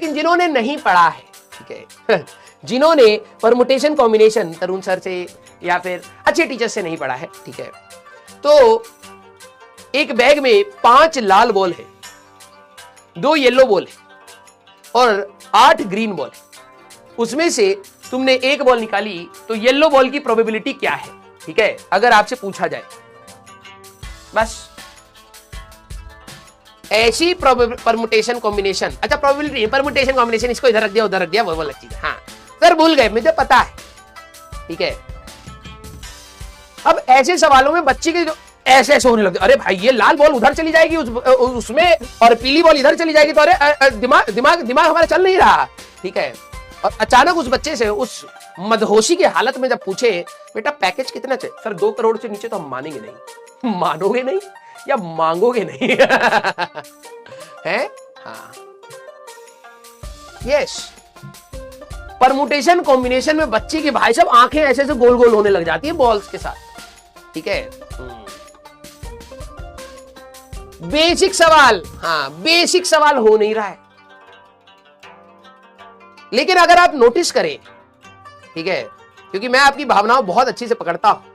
लेकिन जिन्होंने नहीं पढ़ा है, ठीक है, जिन्होंने परमुटेशन कॉम्बिनेशन तरुण सर से या फिर अच्छे टीचर से नहीं पढ़ा है, ठीक है, तो एक बैग में 5 लाल बॉल है, 2 येलो बॉल है और 8 ग्रीन बॉल है। उसमें से तुमने एक बॉल निकाली तो येलो बॉल की प्रोबेबिलिटी क्या है, ठीक है, अगर आपसे पूछा जाए। बस ऐसी परमुटेशन कॉम्बिनेशन, अच्छा प्रोबेबिलिटी परमुटेशन कॉम्बिनेशन, इसको इधर रख दिया उधर रख दिया, वो अलग चीज है। हाँ सर भूल गए, मुझे पता है, ठीक है। अब ऐसे सवालों में बच्चे के जो ऐसे ऐसे होने लगते, अरे भाई ये लाल बॉल उधर चली जाएगी उसमें और पीली बॉल इधर चली जाएगी, तो अरे दिमाग दिमाग दिमाग हमारा चल नहीं रहा, ठीक है। और अचानक उस बच्चे से उस मदहोशी की हालत में जब पूछे बेटा पैकेज कितना चाहिए, सर 2 करोड़ से नीचे तो हम मानेंगे नहीं। मानोगे नहीं या मांगोगे नहीं? है हाँ, यस। परमुटेशन कॉम्बिनेशन में बच्चे की भाई साहब आंखें ऐसे ऐसे गोल गोल होने लग जाती है बॉल्स के साथ, ठीक है। बेसिक सवाल, हाँ बेसिक सवाल हो नहीं रहा है, लेकिन अगर आप नोटिस करें, ठीक है, क्योंकि मैं आपकी भावनाओं बहुत अच्छी से पकड़ता हूं।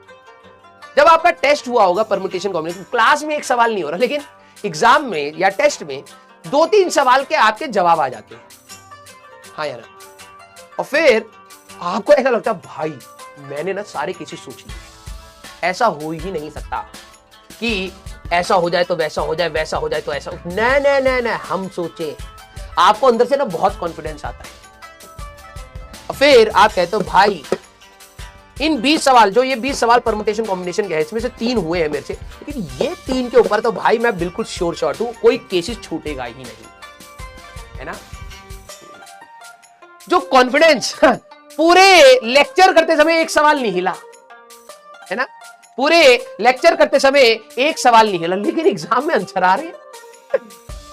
जब आपका टेस्ट हुआ होगा परमुटेशन कॉम्बिनेशन, क्लास में एक सवाल नहीं हो रहा, लेकिन एग्जाम में या टेस्ट में 2-3 सवाल के आपके जवाब आ जाते हैं, हाँ या ना। और फिर आपको ऐसा लगता है भाई मैंने ना सारे केसेस सोच लिए, ऐसा हो ही नहीं सकता कि ऐसा हो जाए तो वैसा हो जाए, वैसा हो जाए तो ऐसा, नहीं नहीं नहीं नहीं, हम सोचे। आपको अंदर से ना बहुत कॉन्फिडेंस आता है और फिर आप कहते हो भाई इन 20 सवाल, जो ये 20 सवाल परमुटेशन कॉम्बिनेशन के हैं, इसमें से 3 हुए हैं मेरे से, लेकिन ये 3 के ऊपर तो भाई मैं बिल्कुल श्योर शॉट हूं, कोई केसेस छूटेगा ही नहीं, है ना। जो कॉन्फिडेंस पूरे लेक्चर करते समय एक सवाल नहीं हिला, है ना, पूरे लेक्चर करते समय एक सवाल नहीं हिला, लेकिन एग्जाम में आंसर आ रहे हैं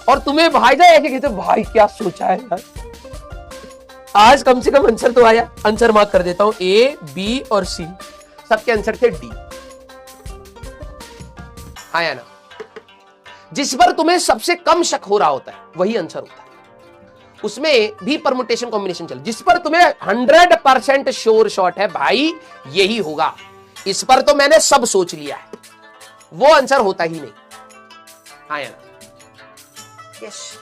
और तुम्हें भाई जाए ऐसे कहते भाई क्या सोचा है यार, आज कम से कम आंसर तो आया। आंसर मार्क कर देता हूं, ए बी और सी, सबके आंसर थे डी, आया ना। जिस पर तुम्हें सबसे कम शक हो रहा होता है वही आंसर होता है, उसमें भी परमुटेशन कॉम्बिनेशन चल। जिस पर तुम्हें 100% श्योर शॉट है भाई यही होगा, इस पर तो मैंने सब सोच लिया है, वो आंसर होता ही नहीं, आया ना। Yes,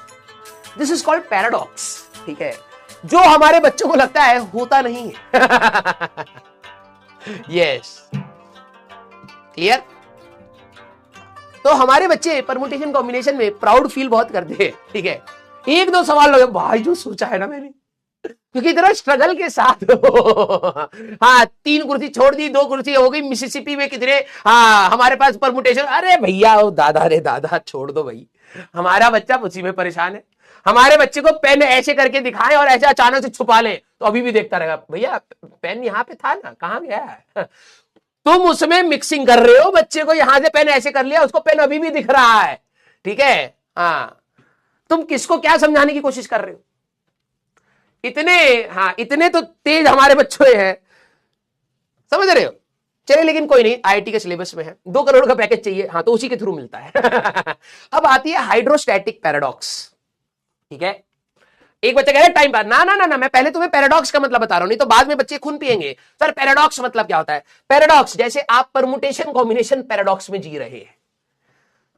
this is called paradox, ठीक है, जो हमारे बच्चों को लगता है होता नहीं है। Yes, clear. तो हमारे बच्चे परमुटेशन कॉम्बिनेशन में प्राउड फील बहुत करते हैं, ठीक है। 1-2 सवाल लगे भाई जो सोचा है ना मैंने, क्योंकि इतना स्ट्रगल के साथ हाँ 3 कुर्सी छोड़ दी, 2 कुर्सी हो गई मिसिसिपी में कितने, हाँ हमारे पास परमुटेशन, अरे भैया ओ दादा रे दादा छोड़ दो भाई, हमारा बच्चा उसी में परेशान है। हमारे बच्चे को पेन ऐसे करके दिखाएं और ऐसे अचानक से छुपा लें तो अभी भी देखता रहेगा, भैया पेन यहां पे था ना, कहां गया है? तुम उसमें मिक्सिंग कर रहे हो, बच्चे को यहां से पेन ऐसे कर लिया, उसको पेन अभी भी दिख रहा है, ठीक है। हाँ तुम किसको क्या समझाने की कोशिश कर रहे हो? इतने, हाँ इतने तो तेज हमारे बच्चे हैं, समझ रहे हो। चलिए लेकिन कोई नहीं, आईआईटी के सिलेबस में है, 2 करोड़ का पैकेज चाहिए, हाँ तो उसी के थ्रू मिलता है। अब आती है हाइड्रोस्टैटिक पैराडॉक्स, ठीक है। एक बच्चा कह रहा है टाइम पास, ना ना ना ना, मैं पहले तुम्हें पैराडॉक्स का मतलब बता रहा हूं, नहीं तो बाद में बच्चे खून पिएंगे। सर पैराडॉक्स मतलब क्या होता है? पैराडॉक्स जैसे आप परमुटेशन कॉम्बिनेशन पैराडॉक्स में जी रहे हैं।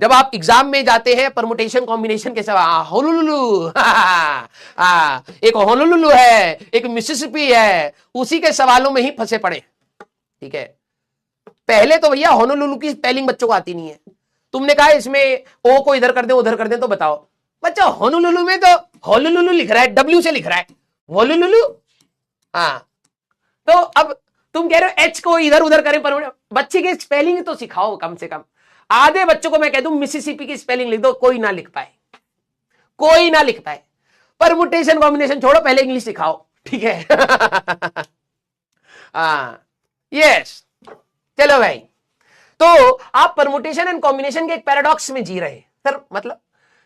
जब आप एग्जाम में जाते हैं परमुटेशन कॉम्बिनेशन के सवाल, होनोलुलु एक होनोलुलु है, एक मिसिसिपी है, उसी के सवालों में ही फंसे पड़े, ठीक है। पहले तो भैया होनोलुलु की स्पेलिंग बच्चों को आती नहीं है, तुमने कहा इसमें ओ को इधर कर दे उधर कर दे, तो बताओ बच्चा होनोलुलु में तो होलुलुलु लिख रहा है, डब्ल्यू से लिख रहा है होलुलुलु, हाँ तो अब तुम कह रहे हो एच को इधर उधर करें, पर बच्चे की स्पेलिंग तो सिखाओ कम से कम। आधे बच्चों को मैं कह दूं मिसिसिपी की स्पेलिंग लिख दो, कोई ना लिख पाए, कोई ना लिख पाए। परमुटेशन कॉम्बिनेशन छोड़ो, पहले इंग्लिश सिखाओ, ठीक है। यस, चलो भाई, तो आप परमुटेशन एंड कॉम्बिनेशन के एक पैराडॉक्स में जी रहे हैं। सर मतलब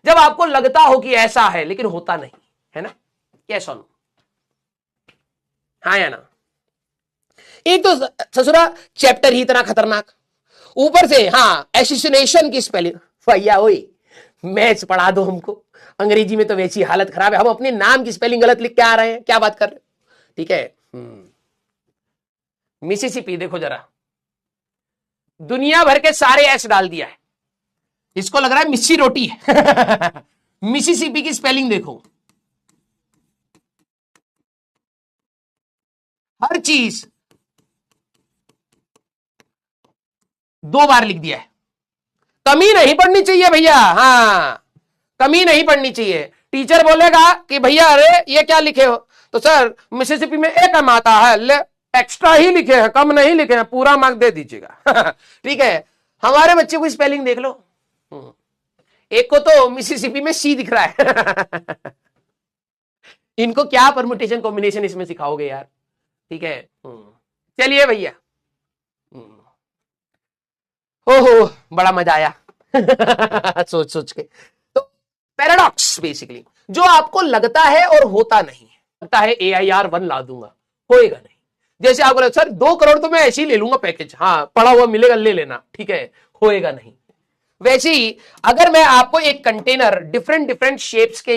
जब आपको लगता हो कि ऐसा है लेकिन होता नहीं है ना, यस और नो, हाँ या ना। एक तो ससुरा चैप्टर ही इतना खतरनाक, ऊपर से हाँ एसोसिएशन की स्पेलिंग, भैया ओए मैथ्स पढ़ा दो हमको, अंग्रेजी में तो वैसी हालत खराब है, हम अपने नाम की स्पेलिंग गलत लिख के आ रहे हैं, क्या बात कर रहे हो। ठीक है, मिसिसिपी देखो जरा, दुनिया भर के सारे एस डाल दिया है, इसको लग रहा है मिस्सी रोटी है। मिसिसिपी की स्पेलिंग देखो, हर चीज 2 बार लिख दिया है। कमी नहीं पड़नी चाहिए भैया, हाँ कमी नहीं पड़नी चाहिए। टीचर बोलेगा कि भैया अरे ये क्या लिखे हो, तो सर मिसिसिपी में एक कम आता है, ले एक्स्ट्रा ही लिखे हैं, कम नहीं लिखे हैं, पूरा मार्क दे दीजिएगा। ठीक है, हमारे बच्चे को स्पेलिंग देख लो, एक को तो मिसिसिपी में सी दिख रहा है। इनको क्या परमुटेशन कॉम्बिनेशन इसमें सिखाओगे यार। ठीक है, चलिए भैया, ओहो बड़ा मजा आया। सोच सोच के। तो पैराडॉक्स बेसिकली जो आपको लगता है और होता नहीं, लगता है AIR 1 ला दूंगा, होएगा नहीं। जैसे आपको लगता सर 2 करोड़ तो मैं ऐसे ही ले लूंगा पैकेज, हाँ पड़ा हुआ मिलेगा ले लेना, ठीक है, होएगा नहीं। वैसे ही अगर मैं आपको एक कंटेनर डिफरेंट शेप्स के